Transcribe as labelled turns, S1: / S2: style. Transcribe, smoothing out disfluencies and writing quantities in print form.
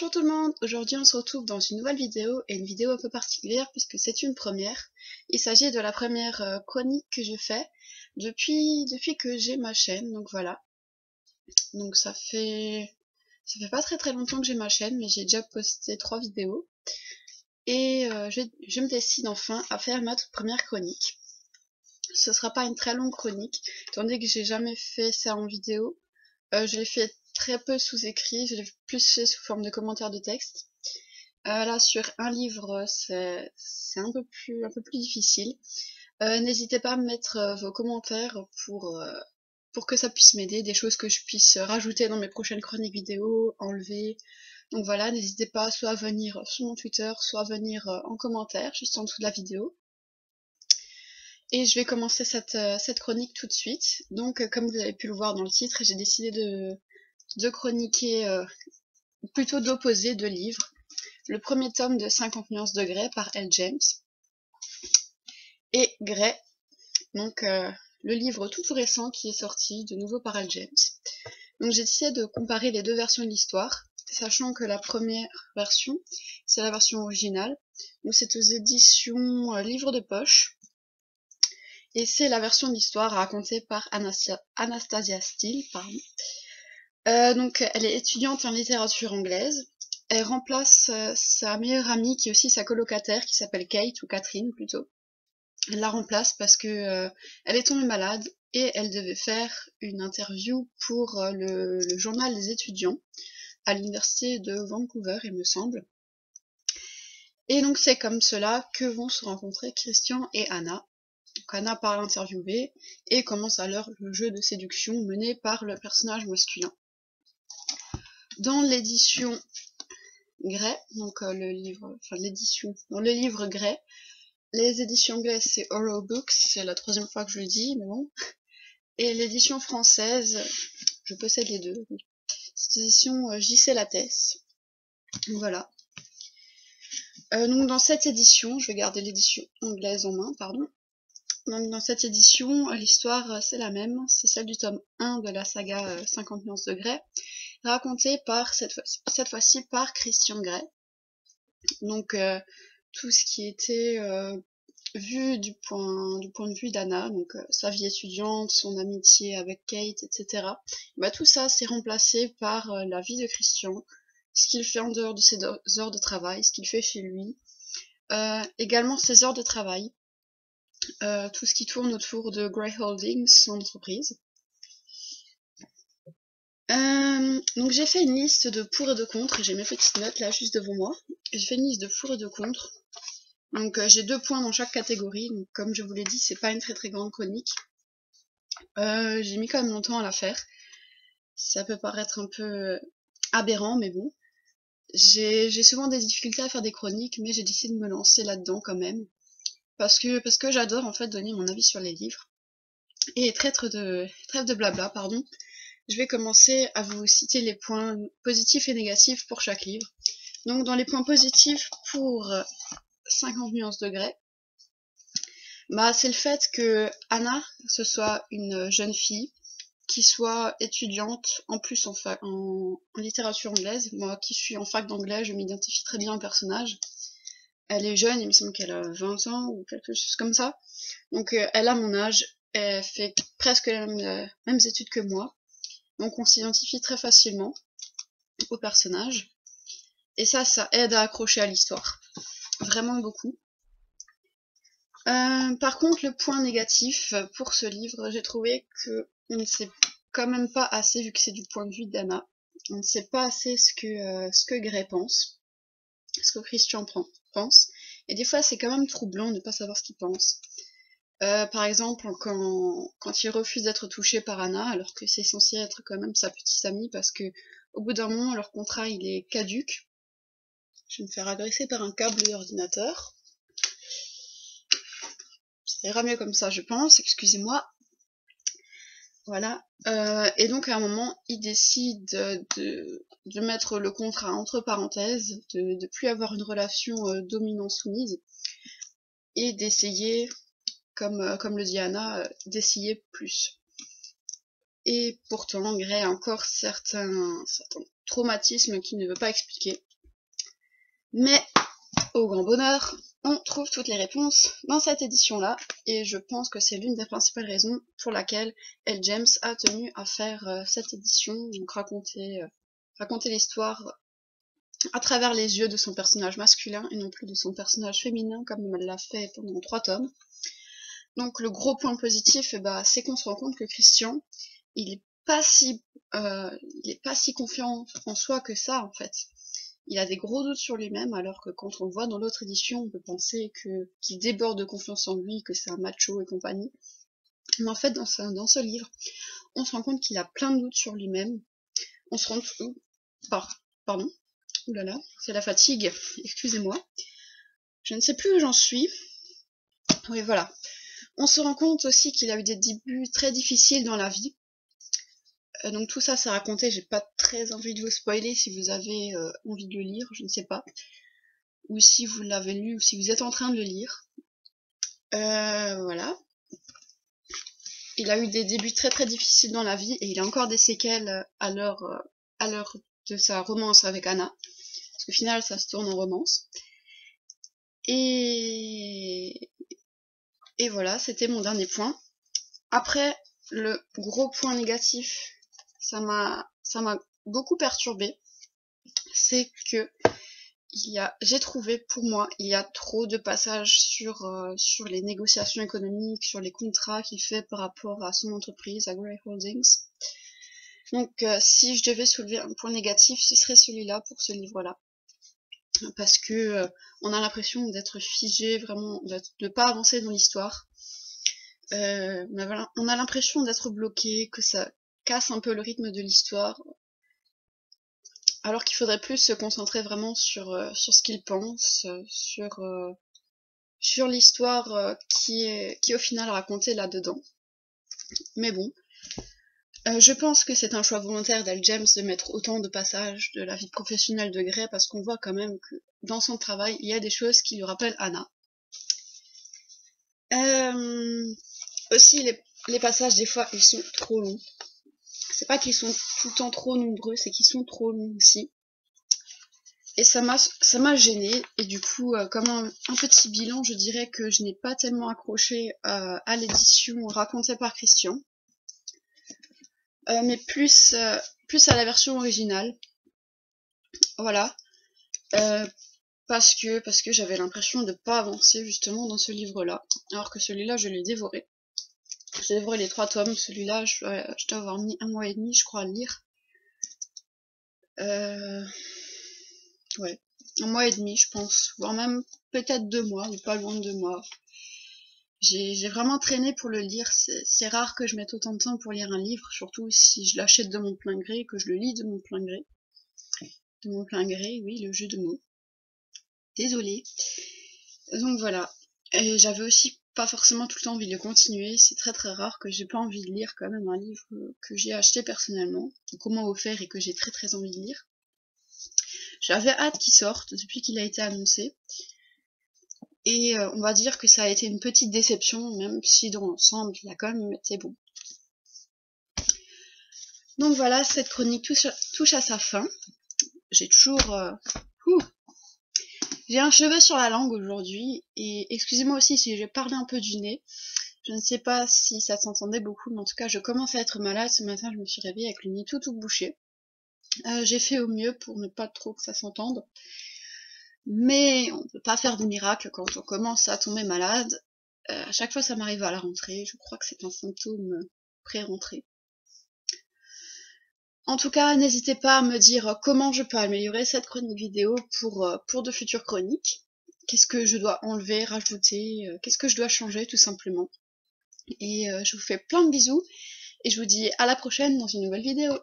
S1: Bonjour tout le monde, aujourd'hui on se retrouve dans une nouvelle vidéo et une vidéo un peu particulière puisque c'est une première. Il s'agit de la première chronique que je fais depuis que j'ai ma chaîne, donc voilà. Donc ça fait pas très longtemps que j'ai ma chaîne, mais j'ai déjà posté 3 vidéos. Et je me décide enfin à faire ma toute première chronique. Ce sera pas une très longue chronique, étant donné que j'ai jamais fait ça en vidéo. Je l'ai fait très peu sous écrit, je l'ai plus fait sous forme de commentaires de texte. Là, sur un livre, c'est un peu plus difficile. N'hésitez pas à me mettre vos commentaires pour que ça puisse m'aider, des choses que je puisse rajouter dans mes prochaines chroniques vidéo, enlever. Donc voilà, n'hésitez pas soit à venir sur mon Twitter, soit à venir en commentaire, juste en dessous de la vidéo. Et je vais commencer cette chronique tout de suite. Donc, comme vous avez pu le voir dans le titre, j'ai décidé de chroniquer, plutôt d'opposer deux livres. Le premier tome de 50 nuances de Grey par L. James et Grey, donc le livre tout récent qui est sorti de nouveau par L. James. Donc j'ai décidé de comparer les deux versions de l'histoire, sachant que la première version, c'est la version originale, donc c'est aux éditions Livre de Poche, et c'est la version de l'histoire racontée par Anastasia Steele, donc elle est étudiante en littérature anglaise. Elle remplace sa meilleure amie qui est aussi sa colocataire qui s'appelle Kate ou Catherine plutôt. Elle la remplace parce que elle est tombée malade et elle devait faire une interview pour le journal des étudiants à l'université de Vancouver, il me semble. Et donc c'est comme cela que vont se rencontrer Christian et Anna. Donc Anna part l'interviewer et commence alors le jeu de séduction mené par le personnage masculin. Dans l'édition Grey, donc l'édition, dans le livre Grey, les éditions anglaises c'est Oral Books, c'est la troisième fois que je le dis, mais bon. Et l'édition française, je possède les deux, c'est l'édition J.C. Lattès. Voilà. Donc dans cette édition, je vais garder l'édition anglaise en main, pardon. Donc dans cette édition, l'histoire c'est la même, c'est celle du tome 1 de la saga 50 nuances de Grey, racontée par cette fois-ci par Christian Grey. Donc tout ce qui était vu du point de vue d'Anna, donc sa vie étudiante, son amitié avec Kate, etc. Bah, tout ça c'est remplacé par la vie de Christian, ce qu'il fait en dehors de ses heures de travail, ce qu'il fait chez lui, également ses heures de travail, tout ce qui tourne autour de Grey Holdings, son entreprise. Donc j'ai fait une liste de pour et de contre, j'ai mes petites notes là juste devant moi. J'ai fait une liste de pour et de contre. Donc j'ai 2 points dans chaque catégorie, donc comme je vous l'ai dit, c'est pas une très grande chronique. J'ai mis quand même longtemps à la faire. Ça peut paraître un peu aberrant, mais bon. J'ai souvent des difficultés à faire des chroniques, mais j'ai décidé de me lancer là-dedans quand même. Parce que j'adore en fait donner mon avis sur les livres. Et trêve de blabla, pardon. Je vais commencer à vous citer les points positifs et négatifs pour chaque livre. Donc dans les points positifs pour 50 nuances de Grey, bah c'est le fait que Anna, ce soit une jeune fille qui soit étudiante, en plus en littérature anglaise. Moi qui suis en fac d'anglais, je m'identifie très bien au personnage. Elle est jeune, il me semble qu'elle a 20 ans ou quelque chose comme ça. Donc elle a mon âge, elle fait presque les mêmes études que moi. Donc on s'identifie très facilement au personnage. Et ça aide à accrocher à l'histoire. Vraiment beaucoup. Par contre, le point négatif pour ce livre, j'ai trouvé que on ne sait quand même pas assez, vu que c'est du point de vue d'Anna, on ne sait pas assez ce que Grey pense, ce que Christian pense, et des fois c'est quand même troublant de ne pas savoir ce qu'il pense. Par exemple, quand il refuse d'être touché par Anna, alors que c'est censé être quand même sa petite amie, parce que au bout d'un moment, leur contrat il est caduque. Je vais me faire agresser par un câble d'ordinateur. Ça ira mieux comme ça, je pense, excusez-moi. Voilà. Et donc à un moment, il décide de mettre le contrat entre parenthèses, de plus avoir une relation dominant-soumise, et d'essayer, comme le dit Anna, d'essayer plus. Et pourtant, Grey a encore certains traumatismes qu'il ne veut pas expliquer. Mais, au grand bonheur, on trouve toutes les réponses dans cette édition-là, et je pense que c'est l'une des principales raisons pour laquelle L. James a tenu à faire cette édition, donc raconter l'histoire à travers les yeux de son personnage masculin et non plus de son personnage féminin comme elle l'a fait pendant 3 tomes. Donc le gros point positif, c'est qu'on se rend compte que Christian, il est pas si confiant en soi que ça en fait. Il a des gros doutes sur lui-même, alors que quand on le voit dans l'autre édition, on peut penser qu'il déborde de confiance en lui, que c'est un macho et compagnie. Mais en fait, dans ce livre, on se rend compte qu'il a plein de doutes sur lui-même. On se rend compte... Pardon. Oulala, c'est la fatigue. Excusez-moi. Je ne sais plus où j'en suis. Oui, voilà. On se rend compte aussi qu'il a eu des débuts très difficiles dans la vie. Donc tout ça, c'est raconté. J'ai pas très envie de vous spoiler si vous avez envie de le lire, je ne sais pas. Ou si vous l'avez lu, ou si vous êtes en train de le lire. Voilà. Il a eu des débuts très très difficiles dans la vie et il a encore des séquelles à l'heure de sa romance avec Anna. Parce qu'au final, ça se tourne en romance. Et voilà, c'était mon dernier point. Après, le gros point négatif, ça m'a beaucoup perturbée. C'est que j'ai trouvé, pour moi, il y a trop de passages sur les négociations économiques, sur les contrats qu'il fait par rapport à son entreprise, à Grey Holdings. Donc, si je devais soulever un point négatif, ce serait celui-là pour ce livre-là. Parce que on a l'impression d'être figé, vraiment, de pas avancer dans l'histoire. Mais voilà, on a l'impression d'être bloqué, que ça casse un peu le rythme de l'histoire. Alors qu'il faudrait plus se concentrer vraiment sur ce qu'il pense, sur l'histoire qui est au final racontée là-dedans. Mais bon, je pense que c'est un choix volontaire d'Al James de mettre autant de passages de la vie professionnelle de Grey, parce qu'on voit quand même que dans son travail, il y a des choses qui lui rappellent Anna. Aussi, les passages, des fois, ils sont trop longs. C'est pas qu'ils sont tout le temps trop nombreux, c'est qu'ils sont trop longs aussi. Et ça m'a gênée, et du coup, comme un petit bilan, je dirais que je n'ai pas tellement accroché à l'édition racontée par Christian, mais plus à la version originale. Voilà, parce que j'avais l'impression de pas avancer justement dans ce livre-là, alors que celui-là, je l'ai dévoré. J'ai dévoré les 3 tomes, celui-là, je dois avoir mis 1 mois et demi, je crois, à le lire. Ouais, 1 mois et demi, je pense, voire même peut-être 2 mois, ou pas loin de 2 mois. J'ai vraiment traîné pour le lire, c'est rare que je mette autant de temps pour lire un livre, surtout si je l'achète de mon plein gré, que je le lis de mon plein gré. De mon plein gré, oui, le jeu de mots. Désolée. Donc voilà. Et j'avais aussi pas forcément tout le temps envie de le continuer, c'est très très rare que j'ai pas envie de lire quand même un livre que j'ai acheté personnellement, qu'on m'a offert et que j'ai très très envie de lire. J'avais hâte qu'il sorte depuis qu'il a été annoncé. Et on va dire que ça a été une petite déception, même si dans l'ensemble, il a quand même été bon. Donc voilà, cette chronique touche à sa fin. J'ai toujours... J'ai un cheveu sur la langue aujourd'hui, et excusez-moi aussi si j'ai parlé un peu du nez. Je ne sais pas si ça s'entendait beaucoup, mais en tout cas, je commence à être malade. Ce matin, je me suis réveillée avec le nez tout bouché. J'ai fait au mieux pour ne pas trop que ça s'entende. Mais on ne peut pas faire de miracle quand on commence à tomber malade. À chaque fois, ça m'arrive à la rentrée. Je crois que c'est un symptôme pré-rentrée. En tout cas, n'hésitez pas à me dire comment je peux améliorer cette chronique vidéo pour de futures chroniques. Qu'est-ce que je dois enlever, rajouter, qu'est-ce que je dois changer tout simplement. Et je vous fais plein de bisous et je vous dis à la prochaine dans une nouvelle vidéo.